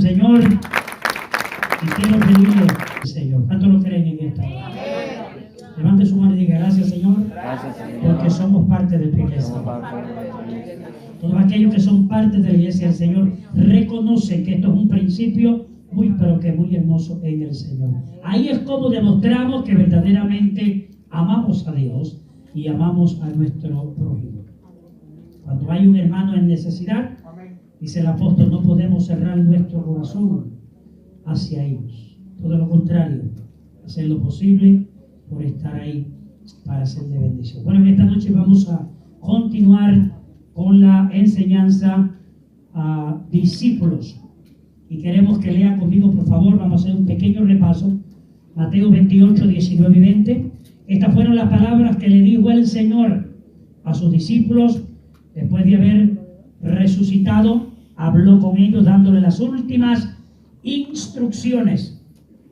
Señor y quiero pedirle, Señor, ¿cuánto lo creen en esta hora? Levante su mano y diga gracias, Señor, porque somos parte de tu iglesia. Todos aquellos que son parte de la iglesia del Señor reconocen que esto es un principio muy, pero que muy hermoso en el Señor. Ahí es como demostramos que verdaderamente amamos a Dios y amamos a nuestro prójimo. Cuando hay un hermano en necesidad, dice el apóstol, no podemos cerrar nuestro corazón hacia ellos. Todo lo contrario, hacer lo posible por estar ahí para ser de bendición. Bueno, en esta noche vamos a continuar con la enseñanza a discípulos. Y queremos que lea conmigo, por favor. Vamos a hacer un pequeño repaso. Mateo 28, 19 y 20. Estas fueron las palabras que le dijo el Señor a sus discípulos después de haber resucitado. Habló con ellos dándole las últimas instrucciones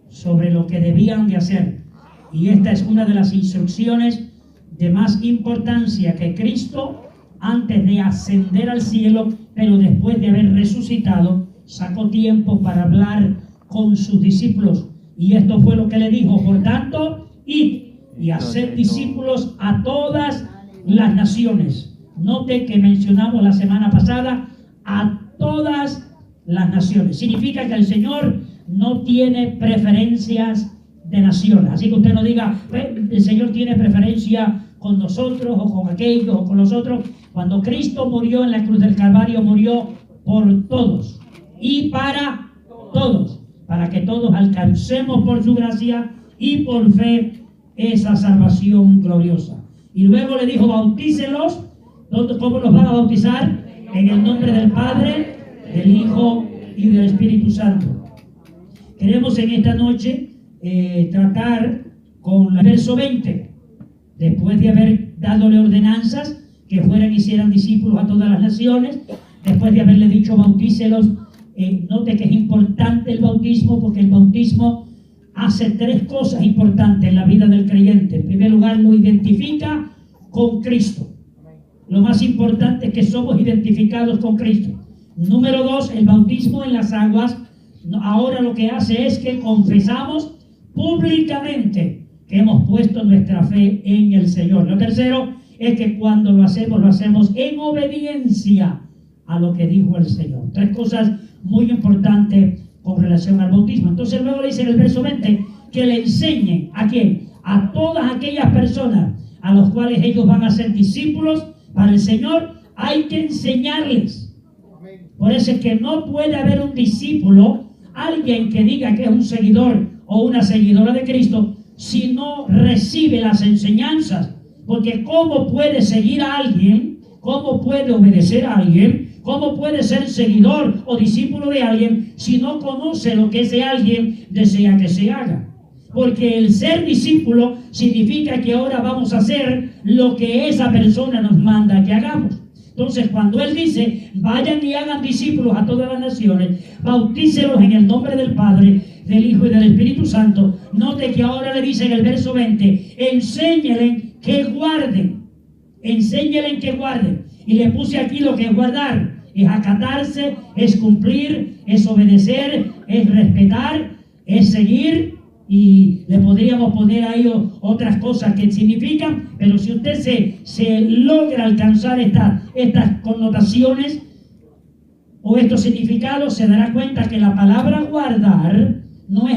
sobre lo que debían de hacer. Y esta es una de las instrucciones de más importancia que Cristo, antes de ascender al cielo, pero después de haber resucitado, sacó tiempo para hablar con sus discípulos. Y esto fue lo que le dijo: por tanto, id y haced discípulos a todas las naciones. Note que mencionamos la semana pasada a todas las naciones. Significa que el Señor no tiene preferencias de naciones. Así que usted no diga, el Señor tiene preferencia con nosotros o con aquellos o con los otros. Cuando Cristo murió en la cruz del Calvario, murió por todos y para todos, para que todos alcancemos por su gracia y por fe esa salvación gloriosa. Y luego le dijo, bautícelos. ¿Cómo los van a bautizar? En el nombre del Padre, del Hijo y del Espíritu Santo. Queremos en esta noche tratar con el verso 20. Después de haber dándole ordenanzas que fueran y hicieran discípulos a todas las naciones, después de haberle dicho bautícelos, note que es importante el bautismo, porque el bautismo hace tres cosas importantes en la vida del creyente. En primer lugar, lo identifica con Cristo. Lo más importante es que somos identificados con Cristo. Número dos, el bautismo en las aguas ahora lo que hace es que confesamos públicamente que hemos puesto nuestra fe en el Señor. Lo tercero es que cuando lo hacemos en obediencia a lo que dijo el Señor. Tres cosas muy importantes con relación al bautismo. Entonces luego le dice en el verso 20 que le enseñen ¿a quién? A todas aquellas personas a los cuales ellos van a ser discípulos para el Señor. Hay que enseñarles. Por eso es que no puede haber un discípulo, alguien que diga que es un seguidor o una seguidora de Cristo, si no recibe las enseñanzas. Porque ¿cómo puede seguir a alguien? ¿Cómo puede obedecer a alguien? ¿Cómo puede ser seguidor o discípulo de alguien si no conoce lo que ese alguien desea que se haga? Porque el ser discípulo significa que ahora vamos a hacer lo que esa persona nos manda que hagamos. Entonces, cuando Él dice, vayan y hagan discípulos a todas las naciones, bautícelos en el nombre del Padre, del Hijo y del Espíritu Santo, note que ahora le dice en el verso 20, enséñenle que guarden. Enséñenle que guarden. Y le puse aquí lo que es guardar. Es acatarse, es cumplir, es obedecer, es respetar, es seguir. Y le podríamos poner ahí otras cosas que significan, pero si usted se logra alcanzar estas connotaciones o estos significados, se dará cuenta que la palabra guardar no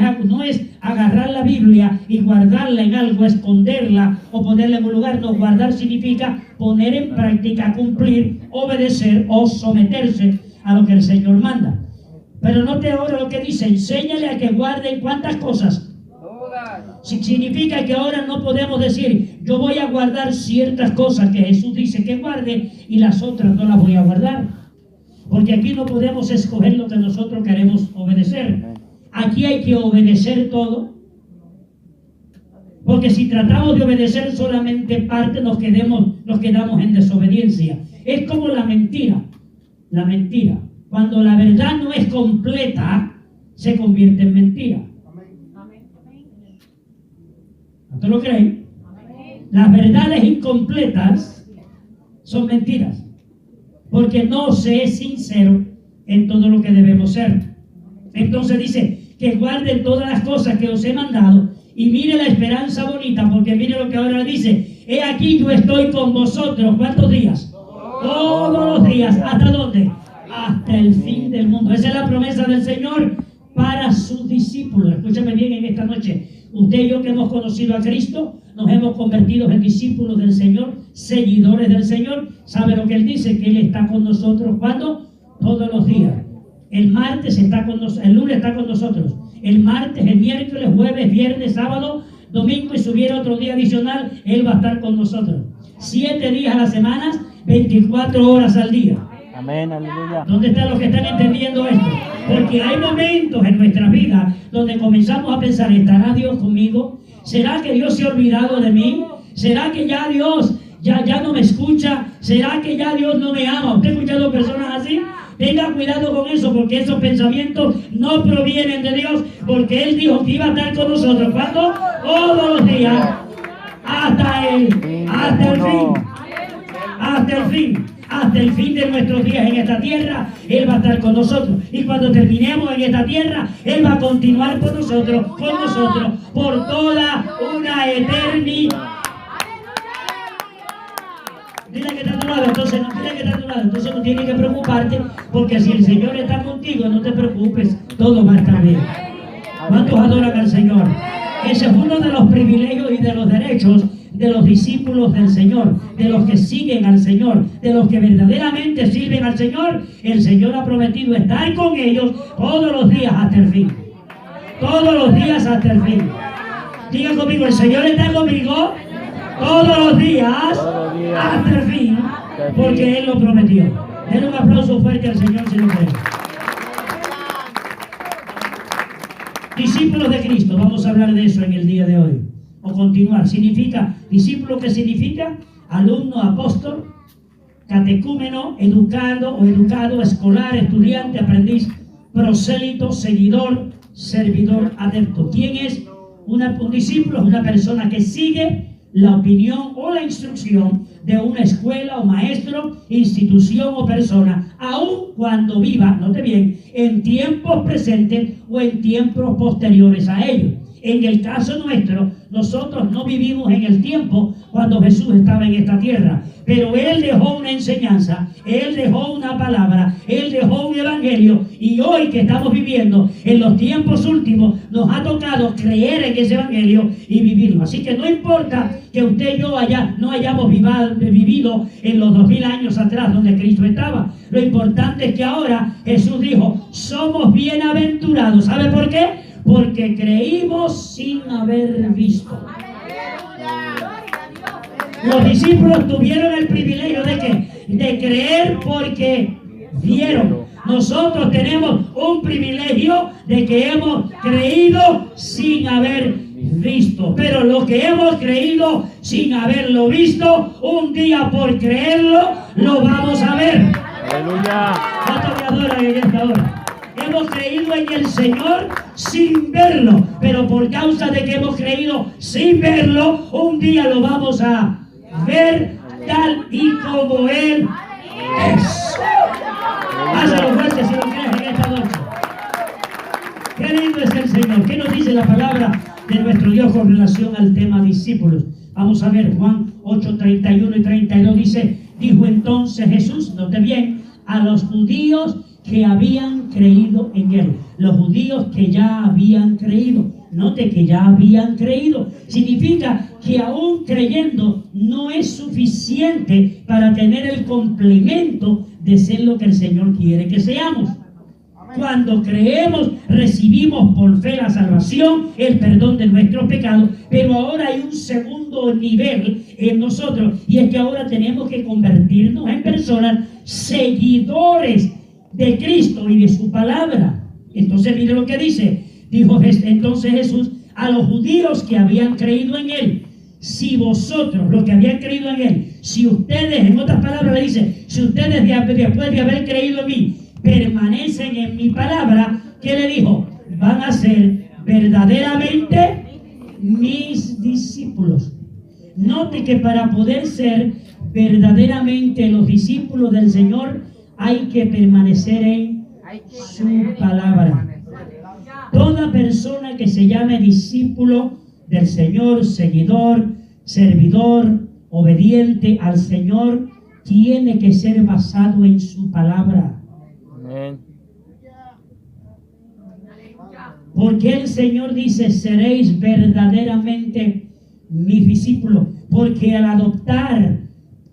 es agarrar la Biblia y guardarla en algo, esconderla o ponerla en un lugar. No, guardar significa poner en práctica, cumplir, obedecer o someterse a lo que el Señor manda. Pero note ahora lo que dice, enséñale a que guarden ¿cuántas cosas? Significa que ahora no podemos decir, yo voy a guardar ciertas cosas que Jesús dice que guarde y las otras no las voy a guardar. Porque aquí no podemos escoger lo que nosotros queremos obedecer. Aquí hay que obedecer todo. Porque si tratamos de obedecer solamente parte, nos quedamos en desobediencia. Es como la mentira. La mentira. Cuando la verdad no es completa, se convierte en mentira. ¿Usted lo cree? Las verdades incompletas son mentiras, porque no se es sincero en todo lo que debemos ser. Entonces dice que guarden todas las cosas que os he mandado y mire la esperanza bonita, porque mire lo que ahora dice: he aquí yo estoy con vosotros. ¿Cuántos días? Todos los días. ¿Hasta dónde? Hasta el fin del mundo. Esa es la promesa del Señor para sus discípulos. Escúchame bien en esta noche. Usted y yo que hemos conocido a Cristo, nos hemos convertido en discípulos del Señor, seguidores del Señor. ¿Sabe lo que Él dice? Que Él está con nosotros. ¿Cuándo? Todos los días. El martes está con nosotros, el lunes está con nosotros, el martes, el miércoles, jueves, viernes, sábado, domingo, y si hubiera otro día adicional, Él va a estar con nosotros. 7 días a la semana, 24 horas al día. Amén, aleluya. ¿Dónde están los que están entendiendo esto? Porque hay momentos en nuestra vida donde comenzamos a pensar: ¿estará Dios conmigo? ¿Será que Dios se ha olvidado de mí? ¿Será que ya Dios ya no me escucha? ¿Será que ya Dios no me ama? ¿Usted ha escuchado personas así? Tenga cuidado con eso, porque esos pensamientos no provienen de Dios, porque Él dijo que iba a estar con nosotros. ¿Cuándo? Todos los días, hasta el fin, hasta el fin de nuestros días en esta tierra. Él va a estar con nosotros, y cuando terminemos en esta tierra, Él va a continuar con nosotros por toda una eternidad. Dile que está a tu lado, entonces no tienes que preocuparte, porque si el Señor está contigo, no te preocupes, todo va a estar bien. ¿Cuántos adoran al Señor? Ese es uno de los privilegios y de los derechos de los discípulos del Señor, de los que siguen al Señor, de los que verdaderamente sirven al Señor. El Señor ha prometido estar con ellos todos los días hasta el fin. Todos los días hasta el fin. Diga conmigo: el Señor está conmigo todos los días hasta el fin, porque Él lo prometió. Denle un aplauso fuerte al Señor si lo cree. Discípulos de Cristo, vamos a hablar de eso en el día de hoy, o continuar. Significa, discípulo, ¿qué significa? Alumno, apóstol, catecúmeno, educado, escolar, estudiante, aprendiz, prosélito, seguidor, servidor, adepto. ¿Quién es un discípulo? Es una persona que sigue la opinión o la instrucción de una escuela o maestro, institución o persona, aun cuando viva, note bien, en tiempos presentes o en tiempos posteriores a ellos. En el caso nuestro, nosotros no vivimos en el tiempo cuando Jesús estaba en esta tierra, pero Él dejó una enseñanza, Él dejó una palabra, Él dejó un evangelio, y hoy que estamos viviendo en los tiempos últimos, nos ha tocado creer en ese evangelio y vivirlo. Así que no importa que usted y yo no hayamos vivido en los 2000 años atrás donde Cristo estaba. Lo importante es que ahora Jesús dijo: somos bienaventurados. ¿Sabe por qué? Porque creímos sin haber visto. Los discípulos tuvieron el privilegio ¿de qué? De creer porque vieron. Nosotros tenemos un privilegio de que hemos creído sin haber visto. Pero lo que hemos creído sin haberlo visto, un día por creerlo, lo vamos a ver. Aleluya. ¿Cuántos me adoran en esta hora? Hemos creído en el Señor sin verlo, pero por causa de que hemos creído sin verlo, un día lo vamos a ver tal y como Él es. Hazlo fuerte si lo crees en esta noche. Qué lindo es el Señor. ¿Qué nos dice la palabra de nuestro Dios con relación al tema discípulos? Vamos a ver Juan 8, 31 y 32. Dice: dijo entonces Jesús, note bien, a los judíos que habían creído en Él. Los judíos que ya habían creído. Note que ya habían creído. Significa que aún creyendo no es suficiente para tener el complemento de ser lo que el Señor quiere que seamos. Cuando creemos, recibimos por fe la salvación, el perdón de nuestros pecados, pero ahora hay un segundo nivel en nosotros, y es que ahora tenemos que convertirnos en personas seguidores de Cristo y de su palabra. Entonces mire lo que dice. Dijo entonces Jesús a los judíos que habían creído en Él: si vosotros, los que habían creído en Él, si ustedes, en otras palabras le dice, si ustedes después de haber creído en mí, permanecen en mi palabra, ¿qué le dijo? Van a ser verdaderamente mis discípulos. Note que para poder ser verdaderamente los discípulos del Señor, hay que permanecer en su palabra. persona que se llame discípulo del Señor, seguidor, servidor, obediente al Señor, tiene que ser basado en su palabra. Amén. Porque el Señor dice, seréis verdaderamente mis discípulos. Porque al adoptar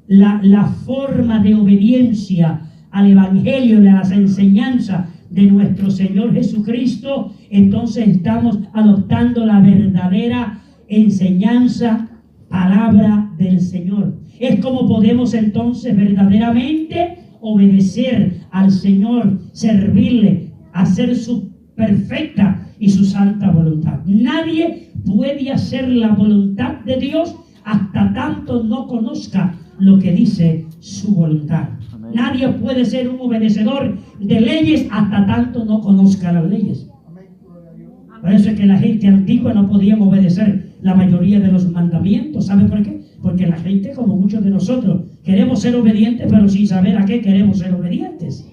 la forma de obediencia al Evangelio, de las enseñanzas de nuestro Señor Jesucristo, entonces estamos adoptando la verdadera enseñanza, palabra del Señor. Es como podemos entonces verdaderamente obedecer al Señor, servirle, hacer su perfecta y su santa voluntad. Nadie puede hacer la voluntad de Dios hasta tanto no conozca lo que dice su voluntad. Amén. Nadie puede ser un obedecedor de leyes hasta tanto no conozca las leyes. Por eso es que la gente antigua no podía obedecer la mayoría de los mandamientos. ¿Sabe por qué? Porque la gente, como muchos de nosotros, queremos ser obedientes, pero sin saber a qué queremos ser obedientes.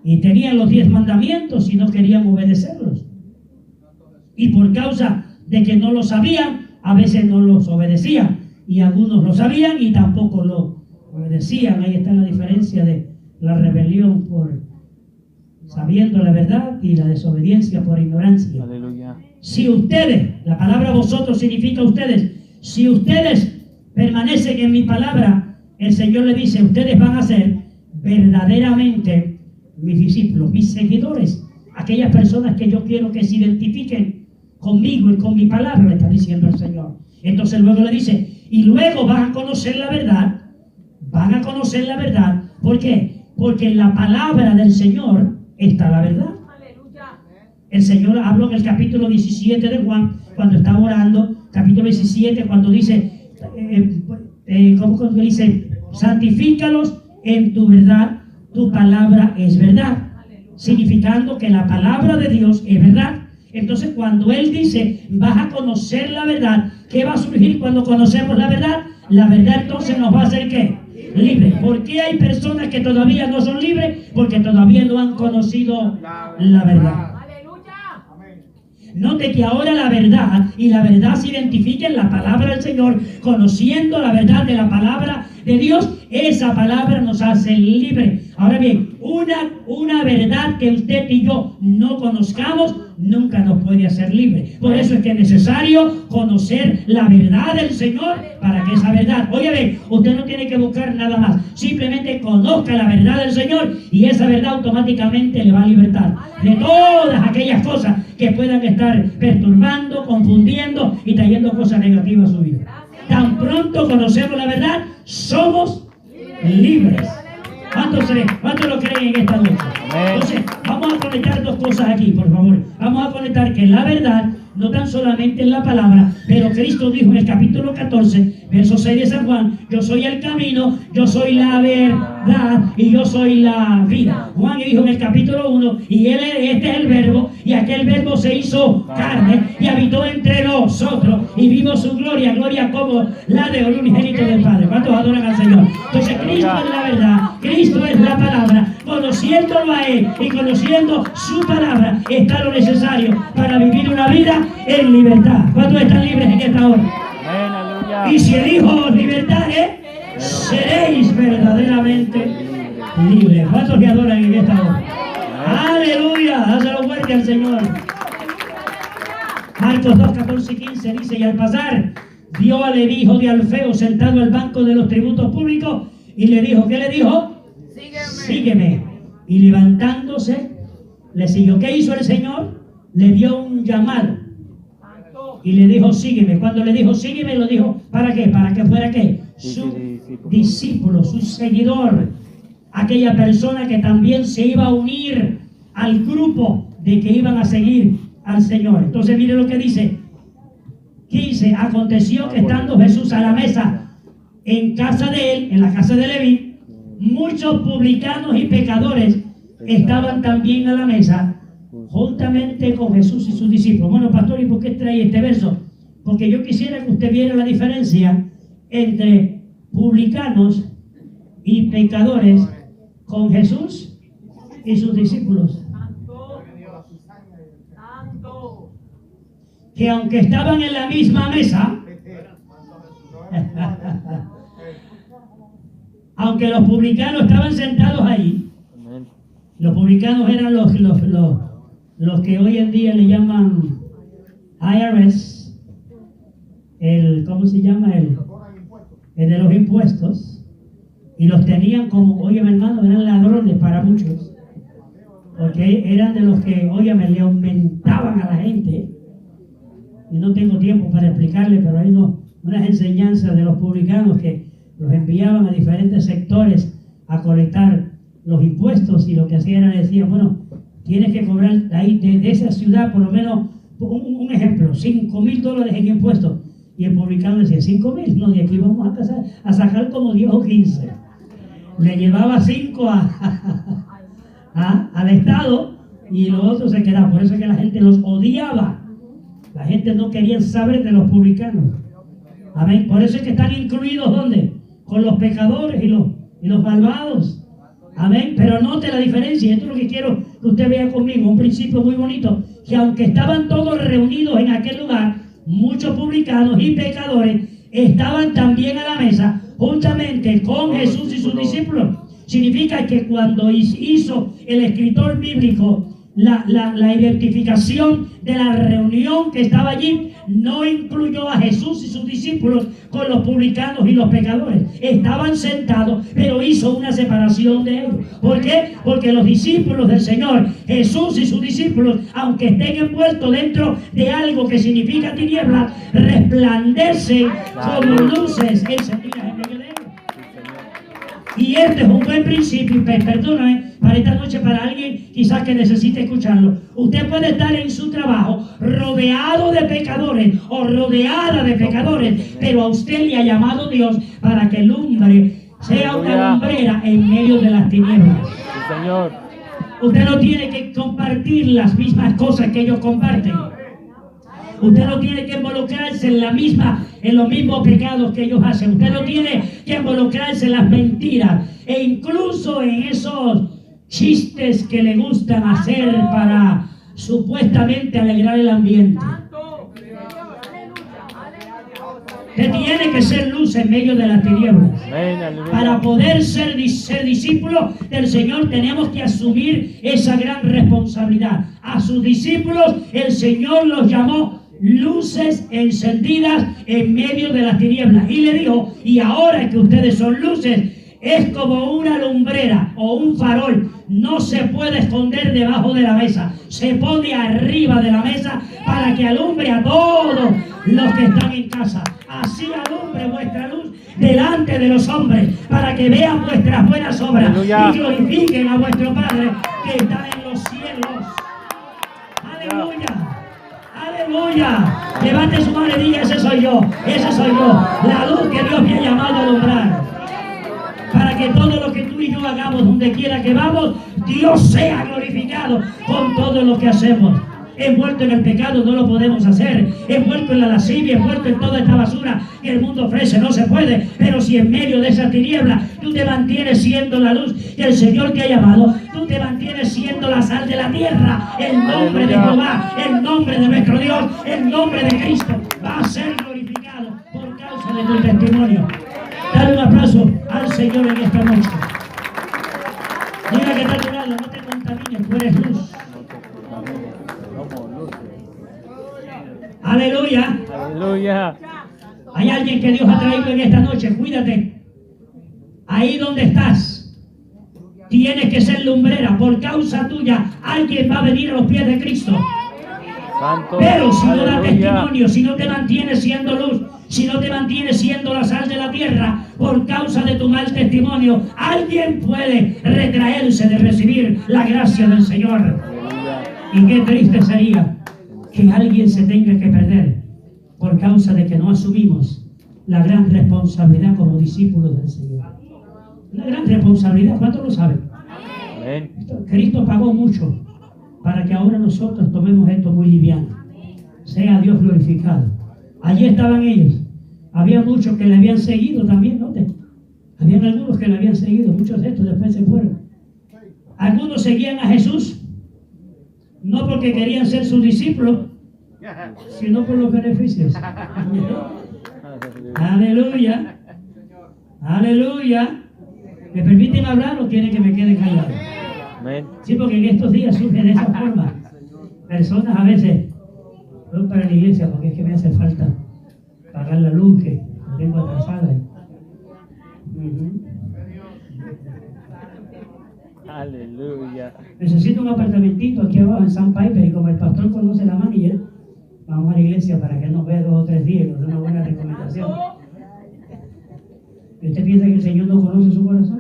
Y tenían los 10 mandamientos y no querían obedecerlos. Y por causa de que no lo sabían, a veces no los obedecían. Y algunos lo sabían y tampoco lo obedecían. Ahí está la diferencia de la rebelión por sabiendo la verdad y la desobediencia por ignorancia. Aleluya. Si ustedes, la palabra vosotros significa ustedes, si ustedes permanecen en mi palabra, el Señor le dice, ustedes van a ser verdaderamente mis discípulos, mis seguidores, aquellas personas que yo quiero que se identifiquen conmigo y con mi palabra, le está diciendo el Señor. Entonces luego le dice, y luego van a conocer la verdad, van a conocer la verdad. ¿Por qué? Porque en la palabra del Señor está la verdad. El Señor habló en el capítulo 17 de Juan, cuando estaba orando, capítulo 17, cuando dice, ¿cómo dice? Santifícalos en tu verdad, tu palabra es verdad. Significando que la palabra de Dios es verdad. Entonces cuando Él dice, vas a conocer la verdad, ¿qué va a surgir cuando conocemos la verdad? La verdad entonces nos va a hacer ¿qué? Libres. ¿Por qué hay personas que todavía no son libres? Porque todavía no han conocido la verdad. Note que ahora la verdad, y la verdad se identifica en la palabra del Señor, conociendo la verdad de la palabra de Dios, esa palabra nos hace libres. Ahora bien, una verdad que usted y yo no conozcamos, nunca nos puede hacer libres. Por eso es que es necesario conocer la verdad del Señor, para que esa verdad, oye bien, usted no tiene que buscar nada más, simplemente conozca la verdad del Señor, y esa verdad automáticamente le va a libertar de todas aquellas cosas que puedan estar perturbando, confundiendo y trayendo cosas negativas a su vida. Tan pronto conocemos la verdad, somos libres. ¿Cuántos lo creen en esta noche? Entonces, vamos a conectar dos cosas aquí, por favor. Vamos a conectar que la verdad, no tan solamente en la palabra, pero Cristo dijo en el capítulo 14, verso 6 de San Juan, yo soy el camino, yo soy la verdad y yo soy la vida. Juan dijo en el capítulo 1, y este es el verbo, y aquel verbo se hizo carne y habitó entre nosotros y vimos su gloria, gloria como la de un unigénito del Padre. ¿Cuántos adoran al Señor? Entonces Cristo es la verdad, Cristo es la palabra. Conociéndolo a Él y conociendo su palabra está lo necesario para vivir una vida en libertad. ¿Cuántos están libres en esta hora? Amén, aleluya. Y si elijo libertad, seréis verdaderamente libres. ¿Cuántos me adoran en esta hora? Aleluya, dáselo fuerte al Señor. Marcos 2, 14 y 15 dice, y al pasar vio al hijo de Alfeo sentado al banco de los tributos públicos y le dijo, ¿qué le dijo? Sígueme. Y levantándose, le siguió. ¿Qué hizo el Señor? Le dio un llamado y le dijo, sígueme. Cuando le dijo, sígueme, lo dijo, ¿para qué? ¿Para que fuera qué? Su discípulo, su seguidor. Aquella persona que también se iba a unir al grupo de que iban a seguir al Señor. Entonces mire lo que dice. 15. Aconteció que estando Jesús a la mesa en casa de él, en la casa de Leví, muchos publicanos y pecadores estaban también a la mesa, juntamente con Jesús y sus discípulos. Bueno, pastor, ¿y por qué trae este verso? Porque yo quisiera que usted viera la diferencia entre publicanos y pecadores con Jesús y sus discípulos. que aunque estaban en la misma mesa, aunque los publicanos estaban sentados ahí, los publicanos eran los que hoy en día le llaman IRS, ¿cómo se llama? El de los impuestos, y los tenían como, óyeme hermano, eran ladrones para muchos, porque eran de los que, óyeme, le aumentaban a la gente, y no tengo tiempo para explicarle, pero hay unas enseñanzas de los publicanos que los enviaban a diferentes sectores a colectar los impuestos, y lo que hacían era decir, bueno, tienes que cobrar ahí de esa ciudad por lo menos, un ejemplo, $5,000 en impuestos. Y el publicano decía, 5,000, no, de aquí vamos a sacar como 10 o 15. Le llevaba 5 al Estado y los otros se quedaban. Por eso es que la gente los odiaba. La gente no quería saber de los publicanos. Amén. Por eso es que están incluidos, ¿dónde? Con los pecadores y los malvados. Amén. Pero note la diferencia. Esto es lo que quiero que usted vea conmigo. Un principio muy bonito. Que aunque estaban todos reunidos en aquel lugar, muchos publicanos y pecadores estaban también a la mesa juntamente con Jesús y sus discípulos. Significa que cuando hizo el escritor bíblico la identificación de la reunión que estaba allí, no incluyó a Jesús y sus discípulos con los publicanos y los pecadores. Estaban sentados, pero hizo una separación de ellos. ¿Por qué? Porque los discípulos del Señor, Jesús y sus discípulos, aunque estén envueltos dentro de algo que significa tinieblas, resplandecen como luces encendidas en medio de ellos. Y este es un buen principio, perdóname, para esta noche, para alguien quizás que necesite escucharlo. Usted puede estar en su trabajo rodeado de pecadores o rodeada de pecadores, pero a usted le ha llamado Dios para que alumbre, sea una lumbrera en medio de las tinieblas. Sí, Señor. Usted no tiene que compartir las mismas cosas que ellos comparten. Usted no tiene que involucrarse en los mismos pecados que ellos hacen. Usted no tiene que involucrarse en las mentiras e incluso en esos chistes que le gustan hacer para supuestamente alegrar el ambiente. Usted tiene que ser luz en medio de las tinieblas. Para poder ser discípulos del Señor tenemos que asumir esa gran responsabilidad. A sus discípulos el Señor los llamó luces encendidas en medio de las tinieblas. Y le dijo, y ahora que ustedes son luces, es como una lumbrera o un farol. No se puede esconder debajo de la mesa. Se pone arriba de la mesa para que alumbre a todos los que están en casa. Así alumbre vuestra luz delante de los hombres, para que vean vuestras buenas obras. ¡Aleluya! Y glorifiquen a vuestro Padre que está en los cielos. ¡Aleluya! ¡Aleluya! Levante su mano y diga, ese soy yo, la luz que Dios me ha llamado a alumbrar. Para que todo lo que tú y yo hagamos, donde quiera que vamos, Dios sea glorificado con todo lo que hacemos. Envuelto en el pecado no lo podemos hacer, envuelto en la lascivia, envuelto en toda esta basura que el mundo ofrece, no se puede. Pero si en medio de esa tiniebla tú te mantienes siendo la luz que el Señor te ha llamado, tú te mantienes siendo la sal de la tierra, el nombre de Jehová, el nombre de nuestro Dios, el nombre de Cristo va a ser glorificado por causa de tu testimonio. Dale un aplauso al Señor en esta noche. Diga que está a tu lado, no te contamines, tú eres luz. Aleluya. Aleluya. Hay alguien que Dios ha traído en esta noche. Cuídate. Ahí donde estás, tienes que ser lumbrera. Por causa tuya, alguien va a venir a los pies de Cristo. Santo. Pero si no da Aleluya. testimonio, si no te mantienes siendo luz, si no te mantienes siendo la sal de la tierra, por causa de tu mal testimonio, alguien puede retraerse de recibir la gracia del Señor. Aleluya. Y qué triste sería que alguien se tenga que perder por causa de que no asumimos la gran responsabilidad como discípulos del Señor. Una gran responsabilidad, ¿cuántos lo saben? Amén. Cristo pagó mucho para que ahora nosotros tomemos esto muy liviano. Sea Dios glorificado. Allí estaban ellos. Había muchos que le habían seguido también, ¿no? Habían algunos que le habían seguido, muchos de estos después se fueron. Algunos seguían a Jesús No porque querían ser sus discípulos, sino por los beneficios. Aleluya. Aleluya. ¿Me permiten hablar o quieren que me quede callado? Amén. Sí, porque en estos días surge de esa forma. Personas a veces, voy para la iglesia porque es que me hace falta pagar la luz que tengo atrasada. Aleluya. Necesito un apartamentito aquí abajo en San Piper y como el pastor conoce la manager, vamos a la iglesia para que él nos vea 2 o 3 días y nos dé una buena recomendación. ¿Y usted piensa que el Señor no conoce su corazón?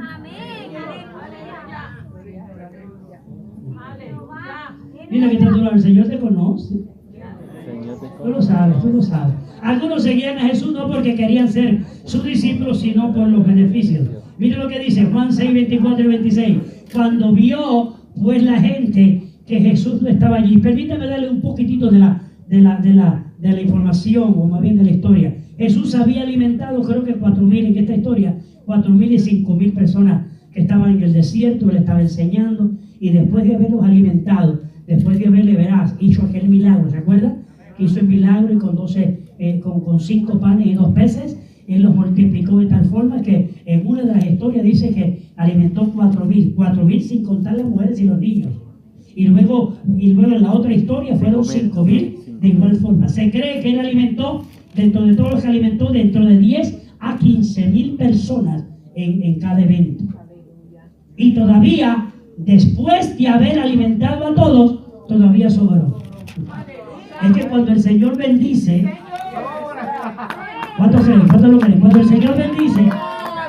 Mira que el Señor te conoce. Tú lo sabes, tú lo sabes. Algunos seguían a Jesús no porque querían ser sus discípulos, sino por los beneficios. Mira lo que dice Juan 6, 24 y 26. Cuando vio pues la gente que Jesús no estaba allí. Permítame darle un poquitito de la información, o más bien de la historia. Jesús había alimentado, creo que 4,000 en esta historia, 4,000 y 5,000 personas que estaban en el desierto. Él estaba enseñando y después de haberlos alimentado, después de haberle, verás, hizo aquel milagro, ¿se acuerda? Hizo el milagro y con 5 panes y 2 peces, Él los multiplicó de tal forma que en una de las historias dice que alimentó 4,000 sin contar las mujeres y los niños. Y luego en la otra historia fueron 5,000 de igual forma. Se cree que Él alimentó, dentro de todos los que alimentó, dentro de 10 a 15,000 personas en cada evento. Y todavía, después de haber alimentado a todos, todavía sobró. Es que cuando el Señor bendice, ¿cuántos creen? ¿Cuántos lo creen? Cuando el Señor bendice,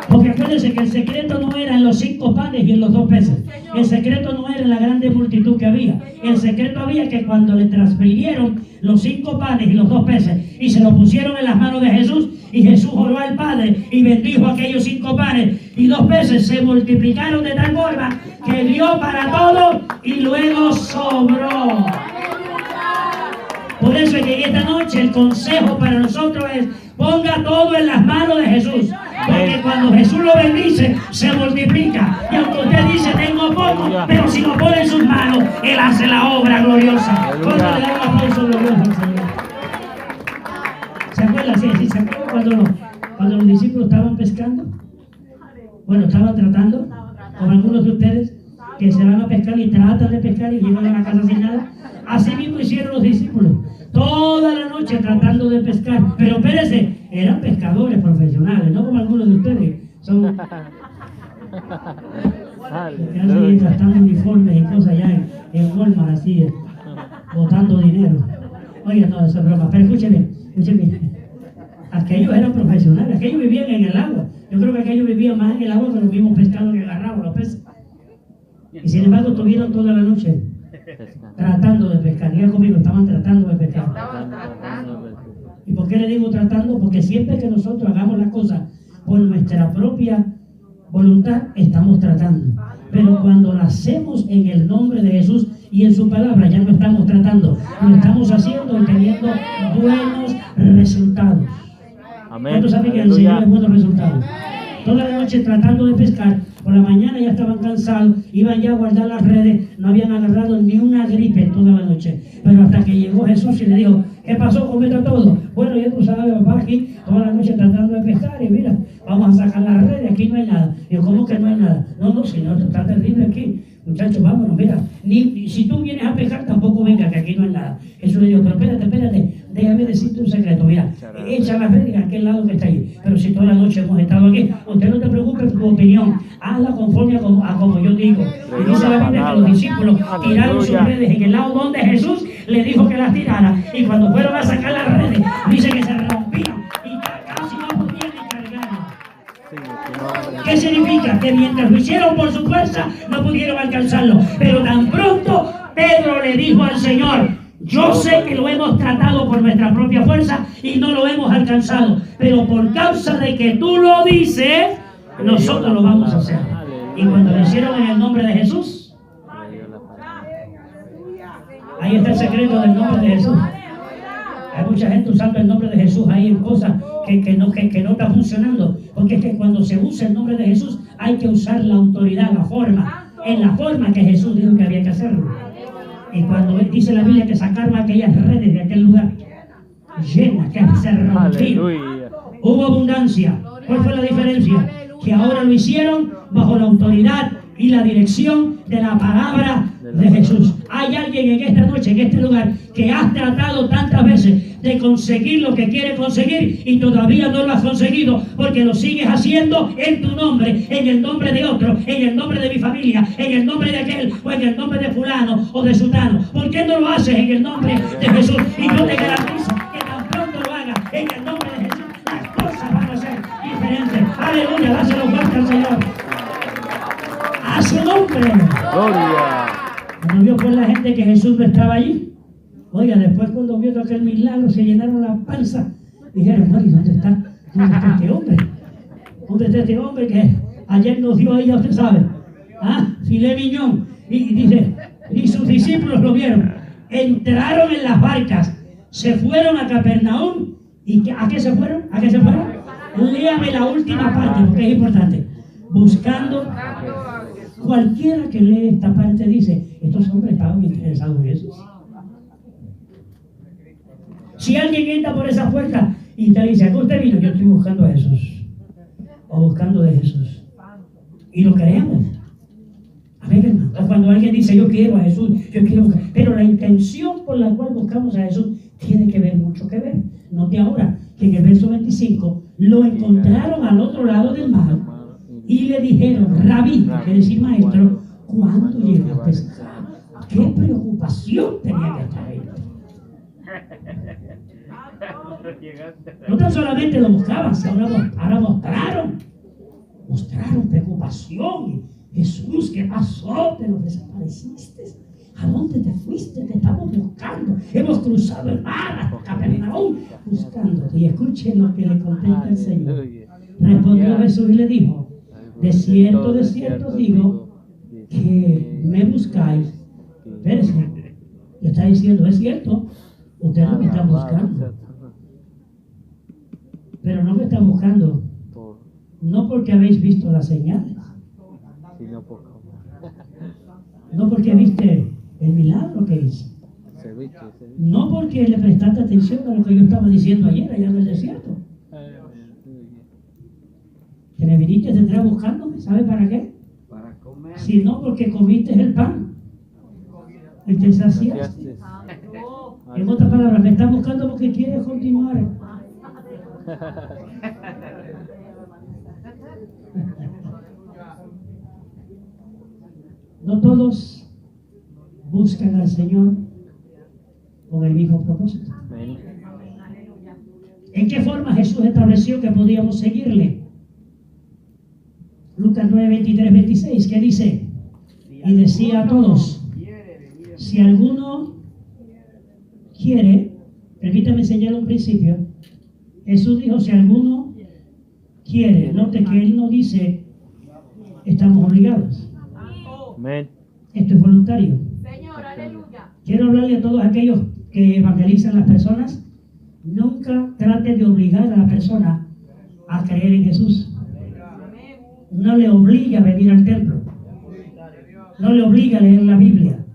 porque acuérdense que el secreto no era en los 5 panes y en los 2 peces. El secreto no era en la grande multitud que había. El secreto había que cuando le transfirieron los 5 panes y los 2 peces y se lo pusieron en las manos de Jesús, y Jesús oró al Padre y bendijo aquellos 5 panes y 2 peces, se multiplicaron de tal forma que dio para todo y luego sobró. Por eso es que en esta noche el consejo para nosotros es: ponga todo en las manos de Jesús. Porque cuando Jesús lo bendice, se multiplica. Y aunque usted dice, tengo poco, pero si lo pone en sus manos, Él hace la obra gloriosa. ¿Cuándo le da un aplauso glorioso al Señor? ¿Se acuerda? Sí, ¿se acuerda cuando los discípulos estaban pescando? Bueno, estaban tratando, como algunos de ustedes, que se van a pescar y tratan de pescar y llegan a la casa sin nada. Así mismo hicieron los discípulos, toda la noche tratando de pescar. Pero espérense, eran pescadores profesionales, no como algunos de ustedes. Son así, gastando uniformes y cosas allá en Walmart, así, botando dinero. Oiga, no, eso es broma. Pero escúcheme. Aquellos eran profesionales, aquellos vivían en el agua. Yo creo que aquellos vivían más en el agua que los mismos pescados que agarraban los peces. Y sin embargo, estuvieron toda la noche tratando de pescar. Diga conmigo, estaban tratando de pescar. ¿Y por qué le digo tratando? Porque siempre que nosotros hagamos las cosas por nuestra propia voluntad, estamos tratando. Pero cuando lo hacemos en el nombre de Jesús y en su palabra, ya no estamos tratando, lo estamos haciendo y teniendo buenos resultados. ¿Cuántos saben que el Señor es buenos resultados? Toda la noche tratando de pescar, por la mañana ya estaban cansados, iban ya a guardar las redes, no habían agarrado ni una gripe toda la noche. Pero hasta que llegó Jesús y le dijo, ¿qué pasó? ¿Cometa todo? Bueno, ya tú sabes, papá, aquí toda la noche tratando de pescar y mira, vamos a sacar las redes, aquí no hay nada. Y yo, ¿cómo que no hay nada? No, Señor, esto está terrible aquí. Muchachos, vámonos, mira, ni si tú vienes a pescar tampoco venga, que aquí no hay nada. Jesús le dijo, pero espérate, déjame decirte un secreto, mira, echa la red en aquel lado que está ahí. Pero si toda la noche hemos estado aquí, usted no te preocupe por tu opinión, hazla conforme a como yo digo. Y dice la Biblia que los discípulos tiraron sus redes en el lado donde Jesús le dijo que las tirara, y cuando fueron a sacar las redes, dice que se rompían y casi no podían ni cargarlas. ¿Qué significa? Que mientras lo hicieron por su fuerza, no pudieron alcanzarlo. Pero tan pronto Pedro le dijo al Señor, yo sé que lo hemos tratado por nuestra propia fuerza y no lo hemos alcanzado, pero por causa de que tú lo dices, nosotros lo vamos a hacer. Y cuando lo hicieron en el nombre de Jesús, ahí está el secreto del nombre de Jesús. Hay mucha gente usando el nombre de Jesús ahí en cosas que no está funcionando. Porque es que cuando se usa el nombre de Jesús hay que usar la autoridad, la forma, en la forma que Jesús dijo que había que hacerlo. Y cuando dice la Biblia que sacaron aquellas redes de aquel lugar, llenas, que se rompieron, Aleluya. hubo abundancia. ¿Cuál fue la diferencia? Que ahora lo hicieron bajo la autoridad y la dirección de la palabra de Jesús. Hay alguien en esta noche, en este lugar, que has tratado tantas veces de conseguir lo que quiere conseguir y todavía no lo has conseguido porque lo sigues haciendo en tu nombre, en el nombre de otro, en el nombre de mi familia, en el nombre de aquel o en el nombre de fulano o de sultano. ¿Por qué no lo haces en el nombre de Jesús? Y yo te garantizo que tan pronto lo hagas en el nombre de Jesús, las cosas van a ser diferentes. Aleluya, dáselo fuerte al Señor. A su nombre. Gloria. Cuando vio pues la gente que Jesús no estaba allí, oiga, después cuando vio aquel milagro se llenaron la panza. Dijeron, Mari, ¿dónde está este hombre? ¿Dónde está este hombre que ayer nos dio ahí, ya usted sabe? Filé miñón. Y dice, y sus discípulos lo vieron. Entraron en las barcas, se fueron a Capernaum. ¿Y a qué se fueron? ¿A qué se fueron? Léame la última parte porque es importante. Buscando. Cualquiera que lee esta parte dice, estos hombres estaban interesados en Jesús. Si alguien entra por esa puerta y te dice, ¿a qué usted vino? Yo estoy buscando a Jesús. O buscando de Jesús. Y lo creemos. Amén, hermano. O cuando alguien dice, yo quiero a Jesús, yo quiero buscar. Pero la intención por la cual buscamos a Jesús tiene que ver, mucho que ver. Note ahora que en el verso 25 lo encontraron al otro lado del mar y le dijeron, Rabí, que quiere decir maestro, ¿cuándo llegaste acá? ¿Qué preocupación tenía que estar ahí? No tan solamente lo buscaban, ahora mostraron preocupación. Jesús, ¿qué pasó? Te lo desapareciste. ¿A dónde te fuiste? Te estamos buscando. Hemos cruzado el mar hasta Capernaum buscándote. Y escuchen lo que le contesta el Señor. Respondió Jesús y le dijo, de cierto digo que me buscáis. Espérense, le está diciendo, es cierto, ustedes no me están buscando. Pero no me están buscando, no porque habéis visto las señales, no porque viste el milagro que hice, no porque le prestaste atención a lo que yo estaba diciendo ayer allá en el desierto. Que me viniste detrás buscándome, ¿sabe para qué? Para comer. Si no, porque comiste el pan y te saciaste. En otras palabras, me estás buscando porque quieres continuar. No todos buscan al Señor con el mismo propósito. ¿En qué forma Jesús estableció que podíamos seguirle? Lucas 9, 23, 26, ¿qué dice? Y decía a todos, si alguno quiere, permítame enseñar un principio. Jesús dijo, si alguno quiere, note que Él no dice, estamos obligados. Amén. Esto es voluntario. Señor, aleluya. Quiero hablarle a todos aquellos que evangelizan a las personas. Nunca trate de obligar a la persona a creer en Jesús. No le obligue a venir al templo. No le obligue a leer la Biblia.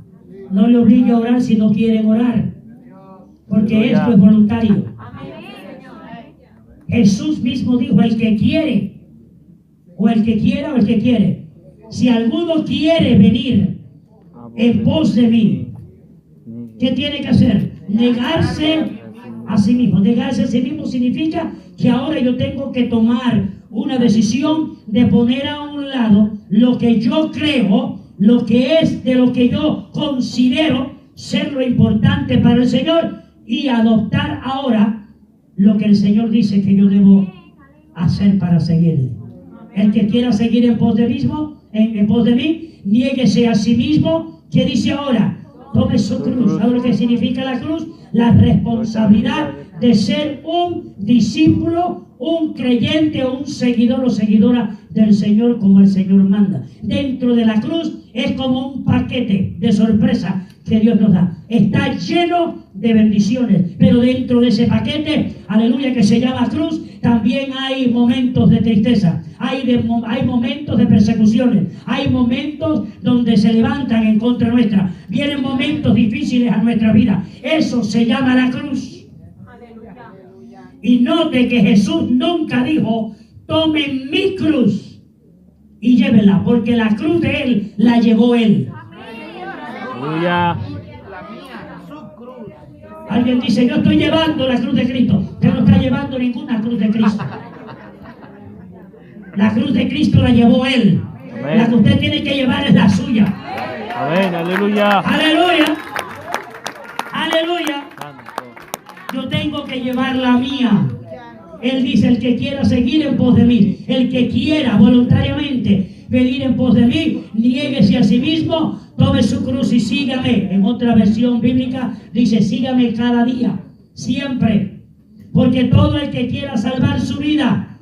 No le obligue a orar si no quieren orar. Porque esto es voluntario. Jesús mismo dijo, el que quiere, o el que quiera, o el que quiere. Si alguno quiere venir en pos de mí, ¿qué tiene que hacer? Negarse a sí mismo. Negarse a sí mismo significa que ahora yo tengo que tomar una decisión de poner a un lado lo que yo creo, lo que es de lo que yo considero ser lo importante para el Señor y adoptar ahora lo que el Señor dice que yo debo hacer para seguirle. El que quiera seguir en pos de mí, niéguese a sí mismo. ¿Qué dice ahora? Tome su cruz. ¿Sabe lo que significa la cruz? La responsabilidad de ser un discípulo, un creyente o un seguidor o seguidora del Señor como el Señor manda. Dentro de la cruz es como un paquete de sorpresa que Dios nos da. Está lleno de bendiciones, pero dentro de ese paquete, aleluya, que se llama cruz, también hay momentos de tristeza, hay momentos de persecuciones, hay momentos donde se levantan en contra nuestra, vienen momentos difíciles a nuestra vida. Eso se llama la cruz. Y note que Jesús nunca dijo, tomen mi cruz y llévenla, porque la cruz de Él la llevó Él. Aleluya. Alguien dice, yo estoy llevando la cruz de Cristo. Usted no está llevando ninguna cruz de Cristo. La cruz de Cristo la llevó Él. Amén. La que usted tiene que llevar es la suya. Amén, aleluya. Aleluya. Aleluya. Yo tengo que llevar la mía. Él dice, el que quiera seguir en pos de mí, el que quiera voluntariamente venir en pos de mí, niéguese a sí mismo, tome su cruz y sígame. En otra versión bíblica dice, sígame cada día, siempre. Porque todo el que quiera salvar su vida,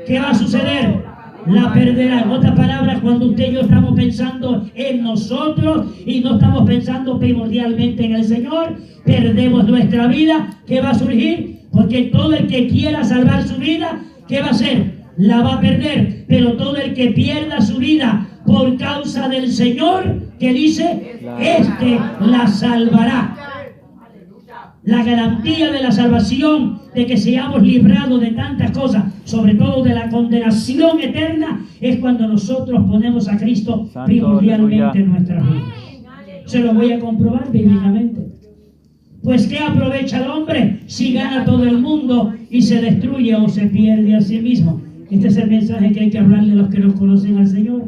¿qué va a suceder? La perderá. En otras palabras, cuando usted y yo estamos pensando en nosotros y no estamos pensando primordialmente en el Señor, perdemos nuestra vida. ¿Qué va a surgir? Porque todo el que quiera salvar su vida, ¿qué va a hacer? La va a perder. Pero todo el que pierda su vida por causa del Señor, ¿qué dice? Este la salvará. La garantía de la salvación, de que seamos librados de tantas cosas, sobre todo de la condenación eterna, es cuando nosotros ponemos a Cristo Santo, primordialmente aleluya. en nuestras vidas. Se lo voy a comprobar bíblicamente. Pues ¿qué aprovecha el hombre si gana todo el mundo y se destruye o se pierde a sí mismo? Este es el mensaje que hay que hablarle a los que no conocen al Señor.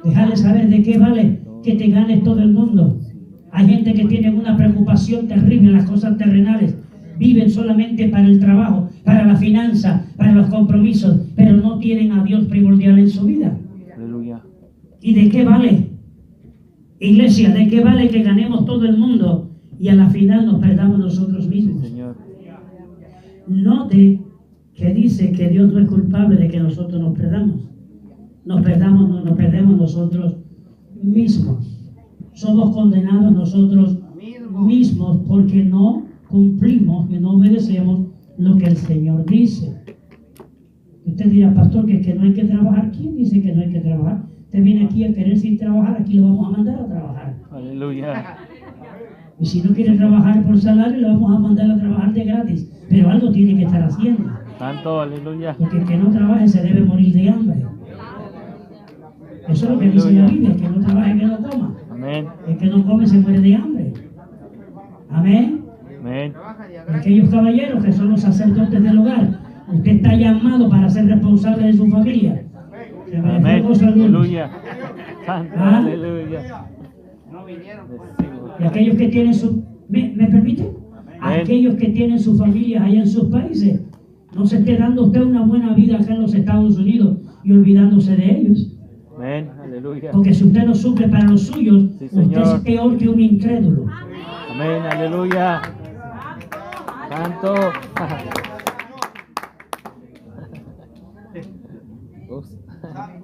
Dejarle saber de qué vale que te ganes todo el mundo. Hay gente que tiene una preocupación terrible en las cosas terrenales. Viven solamente para el trabajo, para la finanza, para los compromisos, pero no tienen a Dios primordial en su vida. Aleluya. ¿Y de qué vale? Iglesia, ¿de qué vale que ganemos todo el mundo y a la final nos perdamos nosotros mismos? Señor. Note que dice que Dios no es culpable de que nosotros nos perdamos. Nos perdemos nosotros mismos. Somos condenados nosotros mismos porque no cumplimos y no obedecemos lo que el Señor dice. Usted dirá, pastor, que no hay que trabajar. ¿Quién dice que no hay que trabajar? Usted viene aquí a querer sin trabajar, aquí lo vamos a mandar a trabajar. Aleluya. Y si no quiere trabajar por salario, le vamos a mandar a trabajar de gratis. Pero algo tiene que estar haciendo. Santo, aleluya. Porque el que no trabaje se debe morir de hambre. Eso es lo que dice la Biblia, el que no trabaje, que no coma. Amén. El que no come se muere de hambre. Amén. Amén. Aquellos caballeros que son los sacerdotes del hogar, usted está llamado para ser responsable de su familia. Se me Amén. fue cosa alguna. Aleluya. Santo, ¿Ah? aleluya. Y aquellos que tienen su... ¿Me permite? Amén. Aquellos que tienen sus familias allá en sus países, no se esté dando usted una buena vida acá en los Estados Unidos y olvidándose de ellos. Amén. Aleluya. Porque si usted no suple para los suyos, Sí, usted Señor. es peor que un incrédulo. Amén. Aleluya. Santo.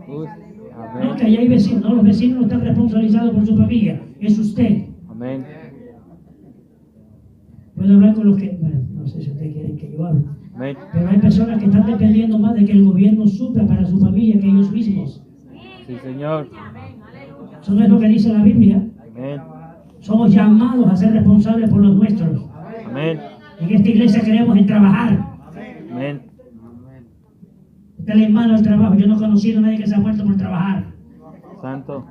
No, que Amén. allá hay vecinos, no, los vecinos no están responsabilizados por su familia, es usted. Amén. Puedo hablar con los que, bueno, no sé si ustedes quieren que yo hable, Amén. pero hay personas que están dependiendo más de que el gobierno supla para su familia que ellos mismos. Sí, Señor. Eso no es lo que dice la Biblia. Amén. Somos llamados a ser responsables por los nuestros. Amén. En esta iglesia queremos en trabajar. Amén. Dale mano al trabajo. Yo no he conocido a nadie que se ha muerto por trabajar. Santo.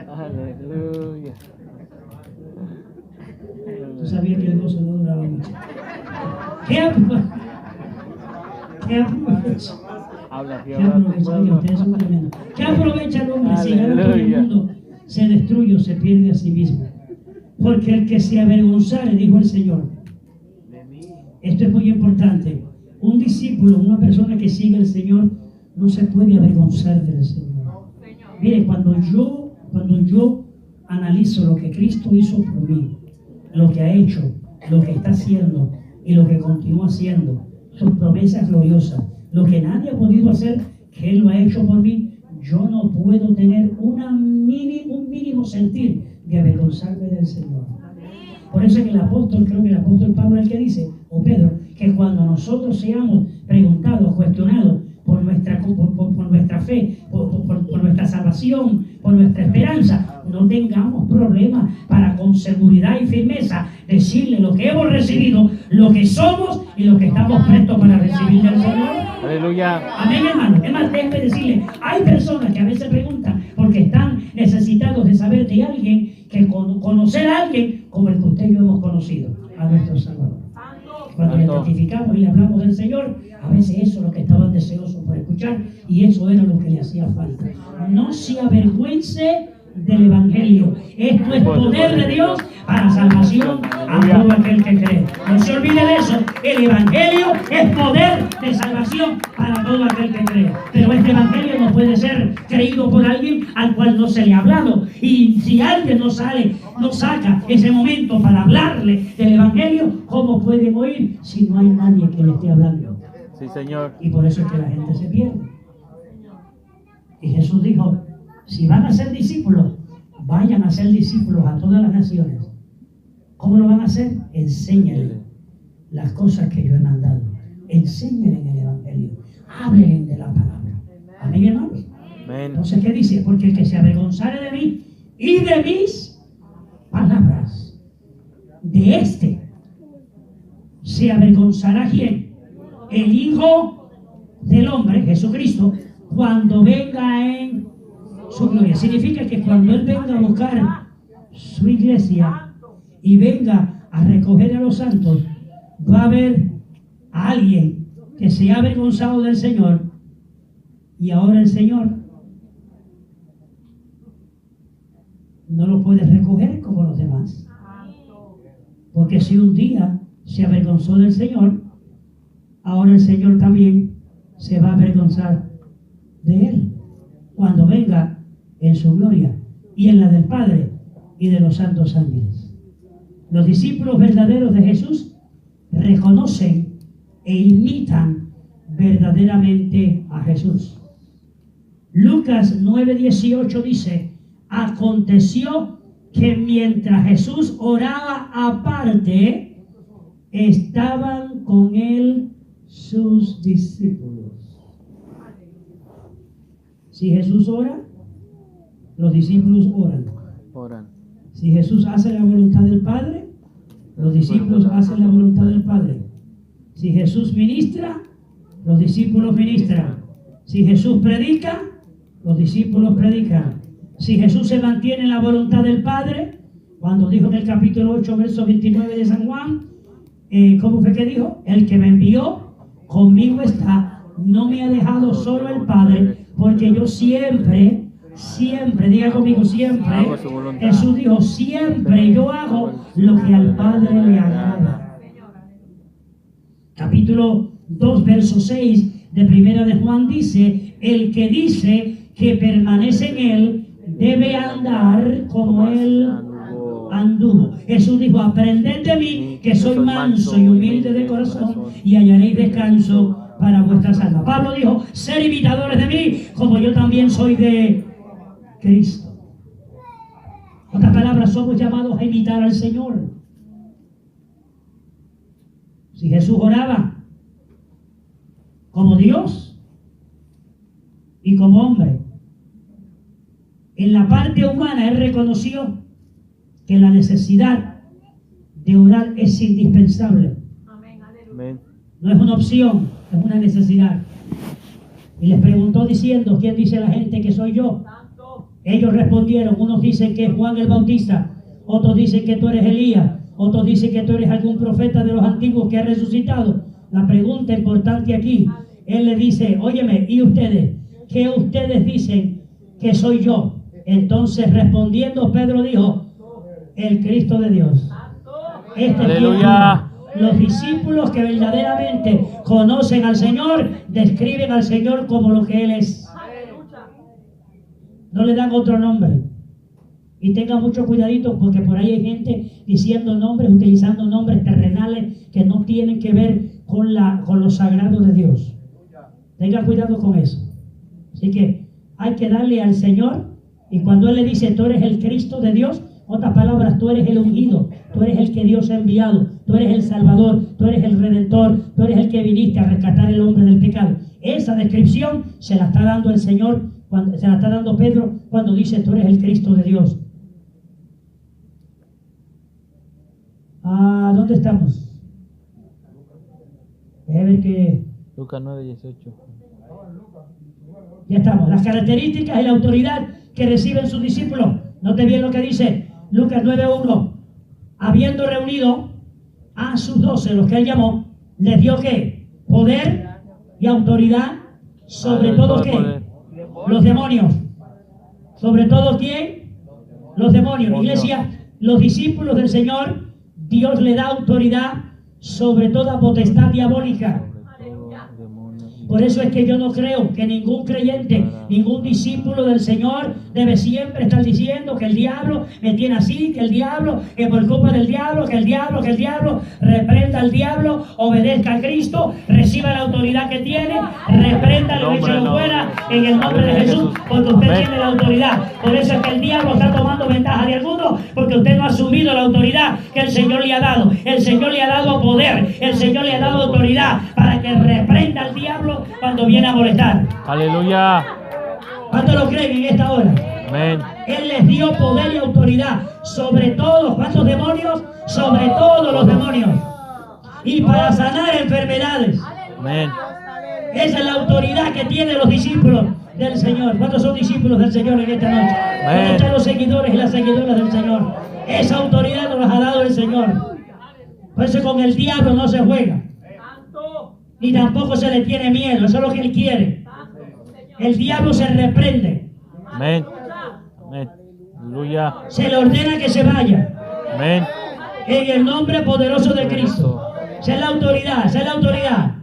Aleluya. Tú sabías que el gozo no duraba mucho. ¿Qué aprovecha? Habla, ¿Qué aprovecha? Oye, ustedes son tremendos. ¿Qué aprovecha el hombre si gana todo el Aleluya. mundo? Se destruye o se pierde a sí mismo. Porque el que se avergonzare, dijo el Señor. Esto es muy importante. Un discípulo, una persona que sigue al Señor, no se puede avergonzar del Señor. Mire, cuando yo analizo lo que Cristo hizo por mí, lo que ha hecho, lo que está haciendo y lo que continúa haciendo, sus promesas gloriosas, lo que nadie ha podido hacer, que Él lo ha hecho por mí, yo no puedo tener un mínimo sentir de avergonzarme del Señor. Por eso es que el apóstol, creo que el apóstol Pablo es el que dice, o Pedro, que cuando nosotros seamos preguntados, cuestionados por nuestra fe, por nuestra salvación, por nuestra esperanza, no tengamos problemas para con seguridad y firmeza decirle lo que hemos recibido, lo que somos y lo que estamos prestos para recibir del Señor. Aleluya. Amén, hermano. Es más, déjeme decirle, hay personas que a veces preguntan porque están necesitados de saber de alguien, que conocer a alguien como el que usted y yo hemos conocido, a nuestro Salvador. Cuando le testificamos y le hablamos del Señor, a veces eso es lo que estaban deseosos por escuchar y eso era lo que le hacía falta. No se avergüence del Evangelio. Esto es poder de Dios para salvación a todo aquel que cree. No se olvide de eso. El Evangelio es poder de salvación para todo aquel que cree. Pero este Evangelio no puede ser creído por alguien al cual no se le ha hablado. Y si alguien no saca ese momento para hablarle del Evangelio, ¿cómo pueden oír si no hay nadie que le esté hablando? Sí, Señor. Y por eso es que la gente se pierde. Y Jesús dijo, si van a ser discípulos, vayan a ser discípulos a todas las naciones. ¿Cómo lo van a hacer? Enséñenle las cosas que yo he mandado. Enséñenle en el Evangelio. Háblenle de la palabra. Amén, hermanos. Amén. Entonces, ¿qué dice? Porque el que se avergonzare de mí y de mis palabras, de este se avergonzará ¿quién? El Hijo del Hombre, Jesucristo, cuando venga en su gloria. Significa que cuando Él venga a buscar su iglesia y venga a recoger a los santos, va a haber a alguien que se ha avergonzado del Señor y ahora el Señor no lo puede recoger como los demás. Porque si un día se avergonzó del Señor, ahora el Señor también se va a avergonzar de Él cuando venga en su gloria y en la del Padre y de los santos ángeles. Los discípulos verdaderos de Jesús reconocen e imitan verdaderamente a Jesús. Lucas 9:18 dice, aconteció que mientras Jesús oraba aparte, estaban con él sus discípulos. Si Jesús ora, los discípulos oran. Si Jesús hace la voluntad del Padre, los discípulos hacen la voluntad del Padre. Si Jesús ministra, los discípulos ministran. Si Jesús predica, los discípulos predican. Si Jesús se mantiene en la voluntad del Padre, cuando dijo en el capítulo 8, verso 29 de San Juan, ¿cómo fue que dijo? El que me envió conmigo está, no me ha dejado solo el Padre, porque yo siempre, diga conmigo siempre, Jesús dijo, siempre yo hago lo que al Padre le agrada. Capítulo 2, verso 6 de Primera de Juan dice, el que dice que permanece en él, debe andar como él anduvo. Jesús dijo, aprended de mí, que soy manso y humilde de corazón, y hallaréis descanso para vuestras almas. Pablo dijo, ser imitadores de mí, como yo también soy de Cristo. En otras palabras, somos llamados a imitar al Señor. Si Jesús oraba como Dios y como hombre, en la parte humana Él reconoció que la necesidad de orar es indispensable. Amén. No es una opción, es una necesidad. Y les preguntó diciendo, ¿quién dice la gente que soy yo? Ellos respondieron, unos dicen que es Juan el Bautista, otros dicen que tú eres Elías, otros dicen que tú eres algún profeta de los antiguos que ha resucitado. La pregunta importante aquí, Él le dice, óyeme, ¿y ustedes? ¿Qué ustedes dicen que soy yo? Entonces respondiendo Pedro dijo, el Cristo de Dios. Aleluya. Los discípulos que verdaderamente conocen al Señor, describen al Señor como lo que Él es. No le dan otro nombre. Y tenga mucho cuidadito porque por ahí hay gente diciendo nombres, utilizando nombres terrenales que no tienen que ver con lo sagrado de Dios. Tenga cuidado con eso. Así que hay que darle al Señor. Y cuando Él le dice, tú eres el Cristo de Dios, otras palabras, tú eres el ungido, tú eres el que Dios ha enviado, tú eres el Salvador, tú eres el Redentor, tú eres el que viniste a rescatar al hombre del pecado. Esa descripción se la está dando el Señor, se la está dando Pedro cuando dice, tú eres el Cristo de Dios. ¿Dónde estamos? Déjame ver que... Lucas 9:18. Ya estamos. Las características y la autoridad que reciben sus discípulos. Note bien lo que dice Lucas 9:1. Habiendo reunido a sus 12, los que él llamó, les dio ¿qué? Poder y autoridad sobre todo ¿qué? Los demonios. ¿Sobre todo quién? Los demonios. Iglesia, los discípulos del Señor, Dios le da autoridad sobre toda potestad diabólica. Por eso es que yo no creo que ningún creyente, ningún discípulo del Señor debe siempre estar diciendo que el diablo me tiene así, que el diablo, que por culpa del diablo, que el diablo, reprenda al diablo, obedezca a Cristo, reciba la autoridad que tiene, repréndalo y échalo fuera en el nombre de Jesús, porque usted tiene la autoridad. Por eso es que el diablo está tomando ventaja de algunos, porque usted no ha asumido la autoridad que el Señor le ha dado. El Señor le ha dado poder, el Señor le ha dado autoridad para que reprenda al diablo cuando viene a molestar. Aleluya. ¿Cuántos lo creen en esta hora? Amén. Él les dio poder y autoridad sobre todos. ¿Cuántos demonios? Sobre todos los demonios. Y para sanar enfermedades. Amén. Esa es la autoridad que tienen los discípulos del Señor. ¿Cuántos son discípulos del Señor en esta noche? ¿Dónde están los seguidores y las seguidoras del Señor? Esa autoridad nos la ha dado el Señor. Por eso con el diablo no se juega. Ni tampoco se le tiene miedo. Eso es lo que él quiere. El diablo se reprende. Amén. Amén. Aleluya. Se le ordena que se vaya. Amén. En el nombre poderoso de Cristo. Esa es la autoridad. Esa es la autoridad.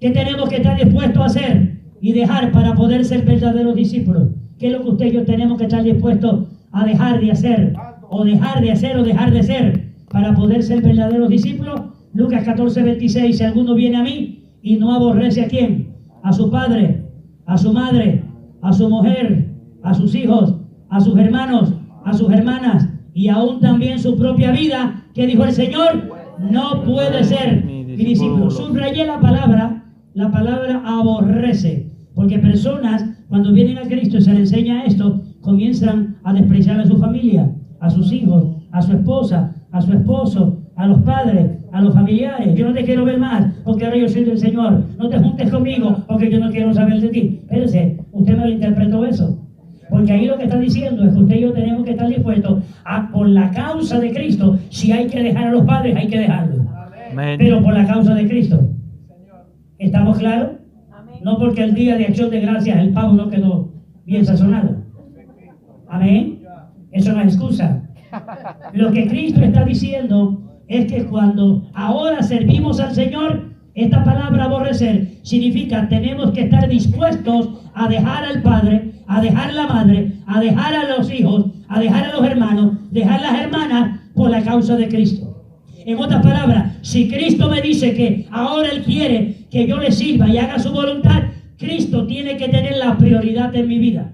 ¿Qué tenemos que estar dispuestos a hacer y dejar para poder ser verdaderos discípulos? ¿Qué es lo que usted y yo tenemos que estar dispuestos a dejar de hacer? O dejar de hacer o dejar de ser para poder ser verdaderos discípulos. Lucas 14:26. Si alguno viene a mí y no aborrece a quién, a su padre, a su madre, a su mujer, a sus hijos, a sus hermanos, a sus hermanas y aún también su propia vida, ¿qué dijo el Señor? No puede ser mi discípulo. Subrayé la palabra aborrece, porque personas cuando vienen a Cristo y se les enseña esto, comienzan a despreciar a su familia, a sus hijos, a su esposa, a su esposo, a los padres, a los familiares. Yo no te quiero ver más porque ahora yo soy del Señor. No te juntes conmigo porque yo no quiero saber de ti. Espérese, usted me lo interpretó eso. Porque ahí lo que está diciendo es que usted y yo tenemos que estar dispuestos a, por la causa de Cristo, si hay que dejar a los padres, hay que dejarlos. Amén. Pero por la causa de Cristo. ¿Estamos claros? No porque el día de acción de gracias el pavo no quedó bien sazonado. Amén. Eso no es excusa. Lo que Cristo está diciendo es que cuando ahora servimos al Señor, esta palabra aborrecer significa tenemos que estar dispuestos a dejar al padre, a dejar la madre, a dejar a los hijos, a dejar a los hermanos, dejar las hermanas por la causa de Cristo. En otras palabras, si Cristo me dice que ahora Él quiere que yo le sirva y haga su voluntad, Cristo tiene que tener la prioridad en mi vida.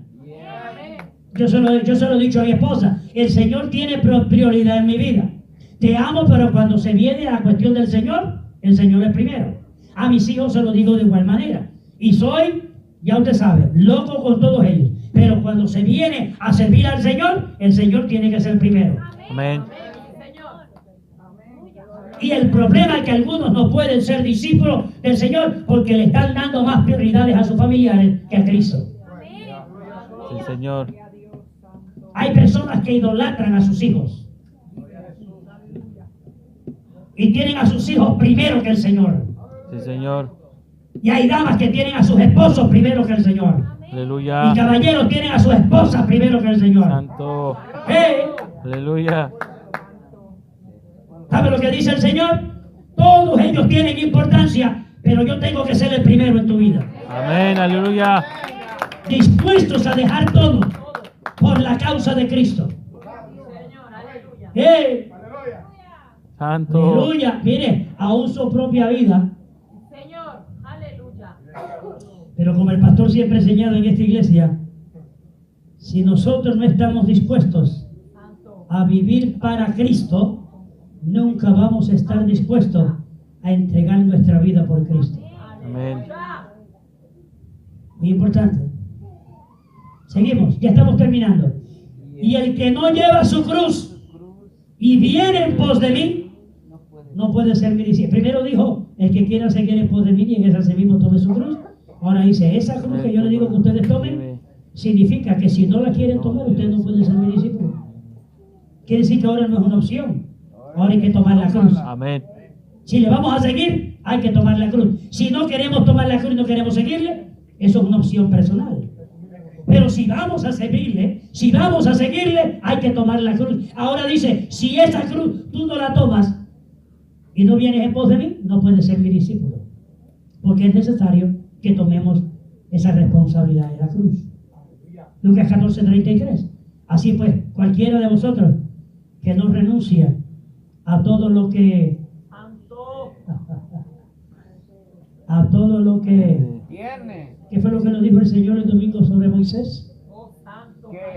Yo se lo he dicho a mi esposa, el Señor tiene prioridad en mi vida. Te amo, pero cuando se viene a la cuestión del Señor, el Señor es primero. A mis hijos se lo digo de igual manera. Y soy, ya usted sabe, loco con todos ellos. Pero cuando se viene a servir al Señor, el Señor tiene que ser primero. Amén. Y el problema es que algunos no pueden ser discípulos del Señor porque le están dando más prioridades a sus familiares que a Cristo. Sí, Señor. Hay personas que idolatran a sus hijos. Y tienen a sus hijos primero que el Señor. Sí, Señor. Y hay damas que tienen a sus esposos primero que el Señor. Aleluya. Y caballeros tienen a sus esposas primero que el Señor. Santo. Aleluya. ¿Sabe lo que dice el Señor? Todos ellos tienen importancia, pero yo tengo que ser el primero en tu vida. Amén. Aleluya. Dispuestos a dejar todo por la causa de Cristo. Santo. Aleluya. Mire, aún su propia vida. Señor, aleluya. Pero como el pastor siempre ha enseñado en esta iglesia, si nosotros no estamos dispuestos a vivir para Cristo, nunca vamos a estar dispuestos a entregar nuestra vida por Cristo. Amén. Muy importante. Seguimos, ya estamos terminando. Y el que no lleva su cruz y viene en pos de mí, no puede ser mi discípulo. Primero dijo, el que quiera seguir en pos de mí, y en ese mismo tome su cruz. Ahora dice, esa cruz que yo le digo que ustedes tomen, significa que si no la quieren tomar, ustedes no pueden ser mi discípulo. Quiere decir que ahora no es una opción. Ahora hay que tomar la cruz. Amén. Si le vamos a seguir, hay que tomar la cruz. Si no queremos tomar la cruz y no queremos seguirle, eso es una opción personal. Pero si vamos a seguirle, hay que tomar la cruz. Ahora dice, si esa cruz tú no la tomas y no vienes en pos de mí, no puedes ser mi discípulo. Porque es necesario que tomemos esa responsabilidad de la cruz. Lucas 14:33. Así pues, cualquiera de vosotros que no renuncia a todo lo que ¿qué fue lo que nos dijo el Señor el domingo sobre Moisés?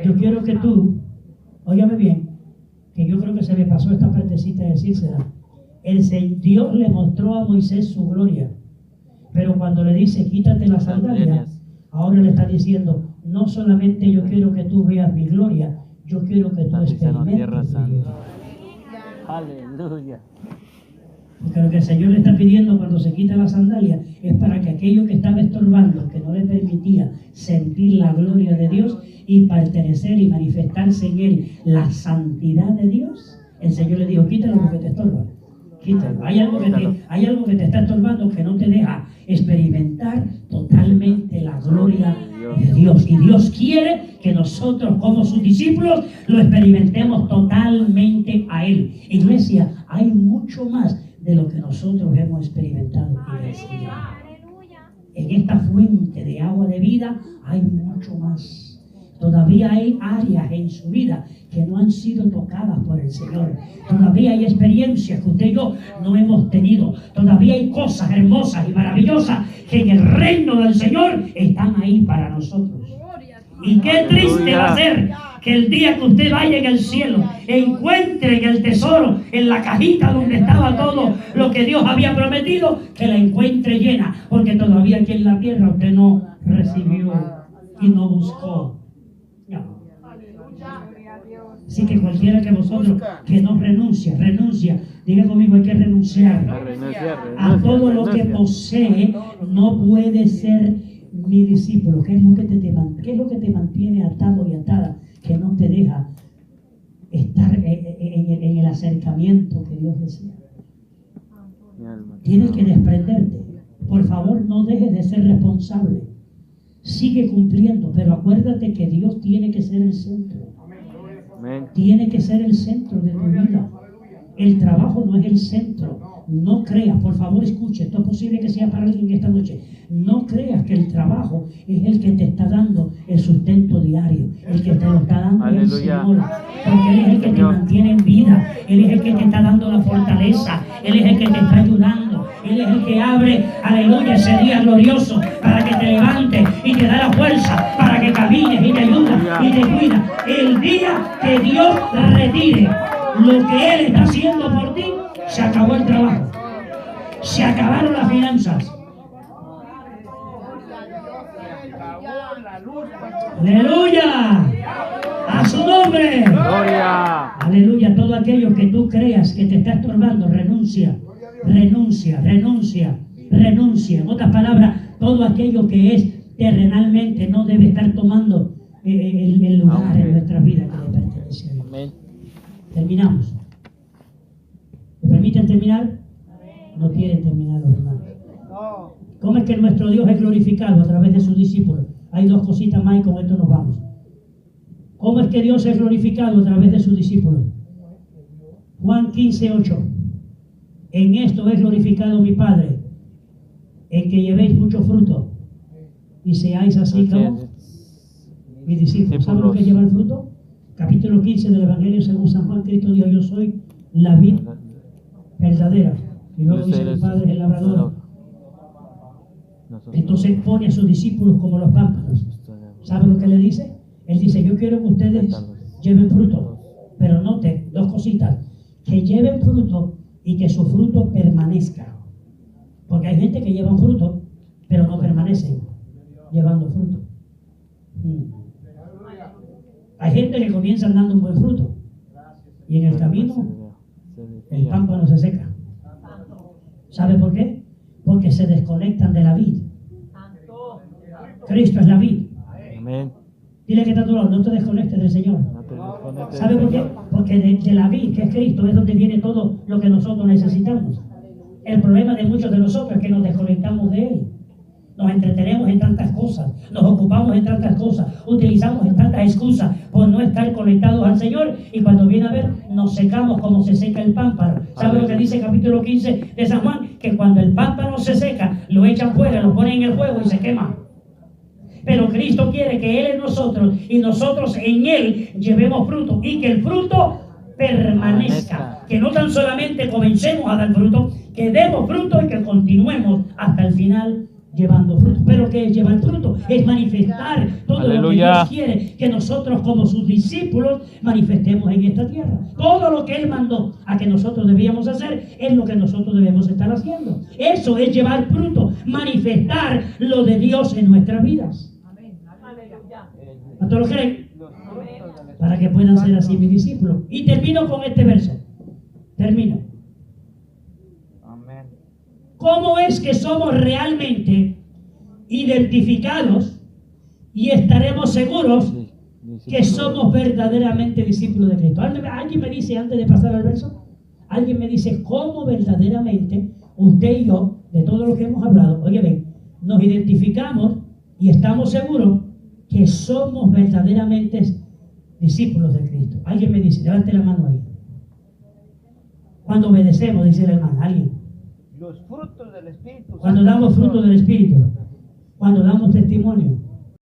Yo quiero que tú, óigame bien, que yo creo que se me pasó esta partecita de decírsela. Dios le mostró a Moisés su gloria, pero cuando le dice quítate las sandalias, ahora le está diciendo, no solamente yo quiero que tú veas mi gloria, yo quiero que tú experimentes mi gloria. Aleluya. Porque lo que el Señor le está pidiendo cuando se quita la sandalia es para que aquello que estaba estorbando, que no le permitía sentir la gloria de Dios y pertenecer y manifestarse en él la santidad de Dios, el Señor le dijo, quítalo porque te estorba. Quítalo. Hay algo que te está estorbando que no te deja experimentar totalmente la gloria de Dios. Y Dios quiere que nosotros como sus discípulos lo experimentemos totalmente a Él. Iglesia, hay mucho más de lo que nosotros hemos experimentado, iglesia. En esta fuente de agua de vida hay mucho más. Todavía hay áreas en su vida que no han sido tocadas por el Señor. Todavía hay experiencias que usted y yo no hemos tenido. Todavía hay cosas hermosas y maravillosas que en el reino del Señor están ahí para nosotros. Y qué triste va a ser que el día que usted vaya en el cielo encuentre en el tesoro, en la cajita donde estaba todo lo que Dios había prometido, que la encuentre llena, porque todavía aquí en la tierra usted no recibió y no buscó. No. Así que cualquiera que vosotros que no renuncia, diga conmigo, hay que renunciar a todo lo que posee, no puede ser mi discípulo. ¿Qué es lo que te mantiene atado y atada? Que no te deja estar en el acercamiento que Dios desea. Tienes que desprenderte. Por favor, no dejes de ser responsable. Sigue cumpliendo, pero acuérdate que Dios tiene que ser el centro. Tiene que ser el centro de tu vida. El trabajo no es el centro. No creas, por favor escuche, esto es posible que sea para alguien esta noche. No creas que el trabajo es el que te está dando el sustento diario. El que te lo está dando es el Señor. Porque Él es el que te mantiene en vida. Él es el que te está dando la fortaleza. Él es el que te está ayudando. Él es el que abre, aleluya, ese día glorioso para que te levantes y te da la fuerza para que camines y te ayuda y te cuida. El día que Dios retire lo que Él está haciendo por ti, se acabó el trabajo. Se acabaron las finanzas. ¡Aleluya! ¡A su nombre! ¡Gloria! ¡Aleluya! Todo aquello que tú creas que te está estorbando, renuncia. Renuncia. En otras palabras, todo aquello que es terrenalmente no debe estar tomando el lugar en nuestra vida que le pertenece a Dios. Terminamos. ¿Me permiten terminar? No quieren terminar los hermanos. ¿Cómo es que nuestro Dios es glorificado? A través de sus discípulos. Hay dos cositas más y con esto nos vamos. ¿Cómo es que Dios es glorificado? A través de sus discípulos. Juan 15:8. En esto es glorificado mi Padre, en que llevéis mucho fruto y seáis así como mis discípulos. ¿Saben lo que lleva el fruto? Capítulo 15 del Evangelio según San Juan, Cristo dijo, yo soy la vid verdadera. Y luego dice, mi Padre es el labrador. Entonces pone a sus discípulos como los pámpanos. ¿Sabe lo que le dice? Él dice, yo quiero que ustedes lleven fruto. Pero note dos cositas. Que lleven fruto y que su fruto permanezca. Porque hay gente que lleva fruto, pero no permanecen llevando fruto. Hay gente que comienza dando un buen fruto y en el camino el pámpano se seca. ¿Sabe por qué? Porque se desconectan de la vid. Cristo es la vid. Amén. Dile que está a tu lado, no te desconectes del Señor. ¿Sabe por qué? Porque de la vid, que es Cristo, es donde viene todo lo que nosotros necesitamos. El problema de muchos de nosotros es que nos desconectamos de Él. Nos entretenemos en tantas cosas, nos ocupamos en tantas cosas, utilizamos en tantas excusas por no estar conectados al Señor, y cuando viene a ver, nos secamos como se seca el pámpano. ¿Sabe lo que dice el capítulo 15 de San Juan? Que cuando el pámpano se seca, lo echan fuera, lo ponen en el fuego y se quema. Pero Cristo quiere que Él en nosotros y nosotros en Él llevemos fruto, y que el fruto permanezca. Que no tan solamente comencemos a dar fruto, que demos fruto y que continuemos hasta el final llevando fruto. Pero que es llevar fruto, es manifestar todo lo que Dios quiere que nosotros como sus discípulos manifestemos en esta tierra. Todo lo que Él mandó a que nosotros debíamos hacer es lo que nosotros debemos estar haciendo. Eso es llevar fruto, manifestar lo de Dios en nuestras vidas. ¿Cuántos lo creen? Para que puedan ser así mis discípulos. Y termino con este verso. Termino. ¿Cómo es que somos realmente identificados y estaremos seguros que somos verdaderamente discípulos de Cristo? ¿Alguien me dice, antes de pasar al verso? Alguien me dice cómo verdaderamente usted y yo, de todo lo que hemos hablado, oye, ven, nos identificamos y estamos seguros que somos verdaderamente discípulos de Cristo. Alguien me dice, levante la mano ahí. Cuando obedecemos, dice el hermano, alguien. Los frutos del Espíritu. Cuando damos fruto del Espíritu, cuando damos testimonio,